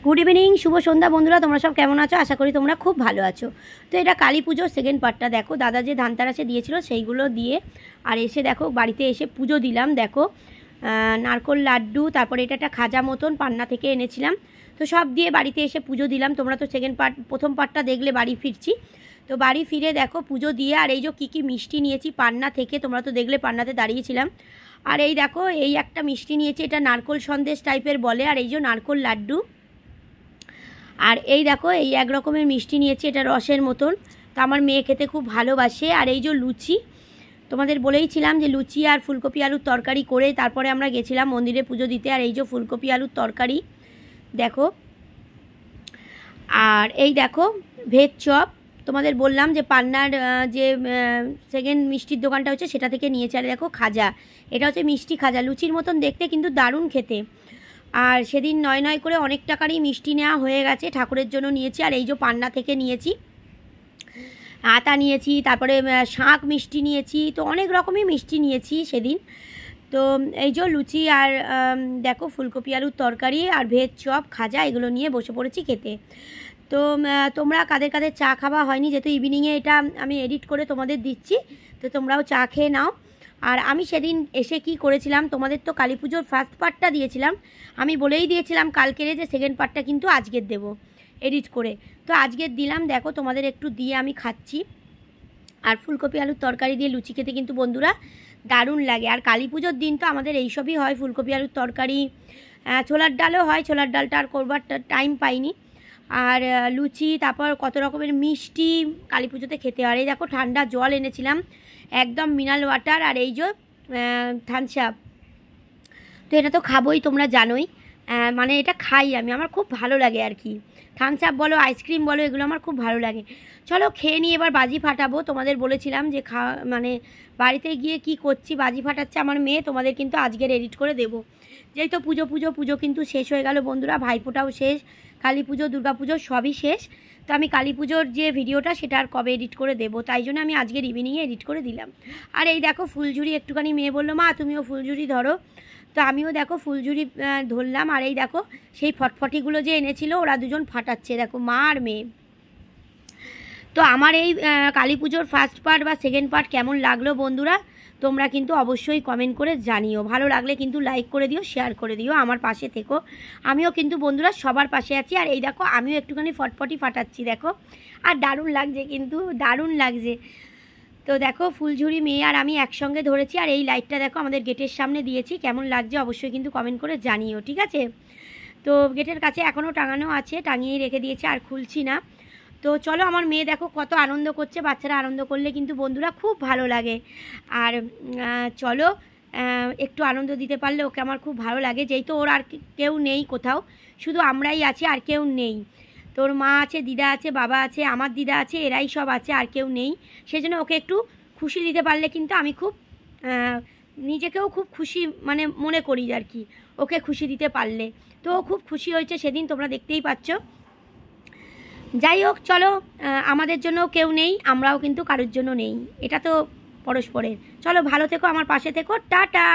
Good evening, শুভ সন্ধ্যা বন্ধুরা। তোমরা সব কেমন আছো? আশা করি তোমরা খুব ভালো আছো। তো এটা কালী পুজোর সেকেন্ড পার্টটা। দেখো দাদা যে ধানতেরাসে দিয়েছিল সেইগুলো দিয়ে আর এসে দেখো বাড়িতে এসে পুজো দিলাম। দেখো নারকোল লাড্ডু, তারপরে এটা একটা খাজা মতন পান্না থেকে এনেছিলাম। তো সব দিয়ে বাড়িতে এসে পুজো দিলাম। তোমরা তো সেকেন্ড পার্ট, প্রথম পার্টটা দেখলে বাড়ি ফিরছি। তো বাড়ি ফিরে দেখো পুজো দিয়ে আর এই যে কী মিষ্টি নিয়েছি পান্না থেকে, তোমরা তো দেখলে পান্নাতে দাঁড়িয়েছিলাম। আর এই দেখো এই একটা মিষ্টি নিয়েছি, এটা নারকোল সন্দেশ টাইপের বলে। আর এই যে নারকোল লাড্ডু। আর এই দেখো এই এক রকমের মিষ্টি নিয়েছি, এটা রসের মতন। তো আমার মেয়ে খেতে খুব ভালোবাসে। আর এই যে লুচি, তোমাদের বলেইছিলাম যে লুচি আর ফুলকপি আলুর তরকারি করে তারপরে আমরা গেছিলাম মন্দিরে পুজো দিতে। আর এই যে ফুলকপি আলুর তরকারি দেখো। আর এই দেখো ভেজ চপ, তোমাদের বললাম যে পান্নার যে সেকেন্ড মিষ্টির দোকানটা হচ্ছে সেটা থেকে নিয়েছে। আর দেখো খাজা, এটা হচ্ছে মিষ্টি খাজা, লুচির মতন দেখতে কিন্তু দারুণ খেতে। আর সেদিন নয় করে অনেক টাকারই মিষ্টি নেওয়া হয়ে গেছে, ঠাকুরের জন্য নিয়েছি। আর এই যে পান্না থেকে নিয়েছি, আতা নিয়েছি, তারপরে শাঁখ মিষ্টি নিয়েছি। তো অনেক রকমই মিষ্টি নিয়েছি সেদিন। তো এই যে লুচি আর দেখো ফুলকপি আলুর তরকারি আর ভেজ চপ খাজা এগুলো নিয়ে বসে পড়েছি খেতে। তো তোমরা কাদের কাদের চা খাওয়া হয়নি, যেহেতু ইভিনিংয়ে এটা আমি এডিট করে তোমাদের দিচ্ছি, তো তোমরাও চা খেয়ে নাও। আর আমি সেদিন এসে কি করেছিলাম, তোমাদের তো কালী পুজোর ফার্স্ট পার্টটা দিয়েছিলাম, আমি বলেই দিয়েছিলাম কালকেরে যে সেকেন্ড পার্টটা কিন্তু আজকের দেব এডিট করে। তো আজকের দিলাম, দেখো তোমাদের একটু দিয়ে আমি খাচ্ছি। আর ফুলকপি আলুর তরকারি দিয়ে লুচি খেতে কিন্তু বন্ধুরা দারুণ লাগে। আর কালী পুজোর দিন তো আমাদের এইসবই হয়, ফুলকপি আলুর তরকারি, ছোলার ডালও হয়, ছোলার ডালটা আর করবার টাইম পাইনি। আর লুচি, তারপর কত রকমের মিষ্টি কালী পুজোতে খেতে হয়। এই দেখো ঠান্ডা জল এনেছিলাম, একদম মিনারেল ওয়াটার। আর এই যে থামস আপ, তো এটা তো খাবোই, তোমরা জানোই। মানে এটা খাই আমি, আমার খুব ভালো লাগে আর কি। থামস আপ বলো, আইসক্রিম বলো, এগুলো আমার খুব ভালো লাগে। চলো খেয়ে নিয়ে এবার বাজি ফাটাবো। তোমাদের বলেছিলাম যে মানে বাড়িতে গিয়ে কি করছি, বাজি ফাটাচ্ছে আমার মেয়ে, তোমাদের কিন্তু আজকের এডিট করে দেবো। যেই তো পুজো কিন্তু শেষ হয়ে গেল বন্ধুরা, ভাইফোঁটাও শেষ, কালী পুজো দুর্গা পুজো সবই শেষ। তো আমি কালী পুজোর যে ভিডিওটা সেটা আর কবে এডিট করে দেবো, তাই জন্য আমি আজকের ইভিনিংয়ে এডিট করে দিলাম। আর এই দেখো ফুলঝুরি একটুখানি, মেয়ে বললো মা তুমিও ফুলঝুরি ধরো, তো আমিও দেখো ফুলঝুরি ধরলাম। আর এই দেখো সেই ফটফটিগুলো যে এনেছিল ওরা দুজন ফাটাচ্ছে, দেখো মা আর মেয়ে। তো আমার এই কালী পুজোর ফার্স্ট পার্ট বা সেকেন্ড পার্ট কেমন লাগলো বন্ধুরা, তোমরা কিন্তু অবশ্যই কমেন্ট করে জানিও। ভালো লাগলে কিন্তু লাইক করে দিও, শেয়ার করে দিও, আমার পাশে থেকো। আমিও কিন্তু বন্ধুরা সবার পাশে আছি। আর এই দেখো আমিও একটুখানি ফটফটি ফাটাচ্ছি দেখো, আর দারুণ লাগছে, কিন্তু দারুণ লাগছে। তো দেখো ফুলঝুরি মেয়ে আর আমি একসঙ্গে ধরেছি। আর এই লাইটটা দেখো আমাদের গেটের সামনে দিয়েছি, কেমন লাগছে অবশ্যই কিন্তু কমেন্ট করে জানিও, ঠিক আছে? তো গেটের কাছে এখনও টাঙানো আছে, টাঙিয়েই রেখে দিয়েছে, আর খুলছি না। তো চলো, আমার মেয়ে দেখো কত আনন্দ করছে, বাচ্চারা আনন্দ করলে কিন্তু বন্ধুরা খুব ভালো লাগে। আর চলো একটু আনন্দ দিতে পারলে ওকে আমার খুব ভালো লাগে, যেই তো ওর আর কেউ নেই কোথাও, শুধু আমরাই আছি, আর কেউ নেই। তোর মা আছে, দিদা আছে, বাবা আছে, আমার দিদা আছে, এরাই সব আছে, আর কেউ নেই। সেজন্য ওকে একটু খুশি দিতে পারলে কিন্তু আমি খুব নিজেকেও খুব খুশি মানে মনে করি আর কি, ওকে খুশি দিতে পারলে। তো ও খুব খুশি হয়েছে সেদিন, তোমরা দেখতেই পাচ্ছ। যাই হোক চলো, আমাদের জন্য কেউ নেই, আমরাও কিন্তু কারোর জন্য নেই, এটা তো পরস্পরের। চলো ভালো থেকো, আমার পাশে থেকো, টাটা।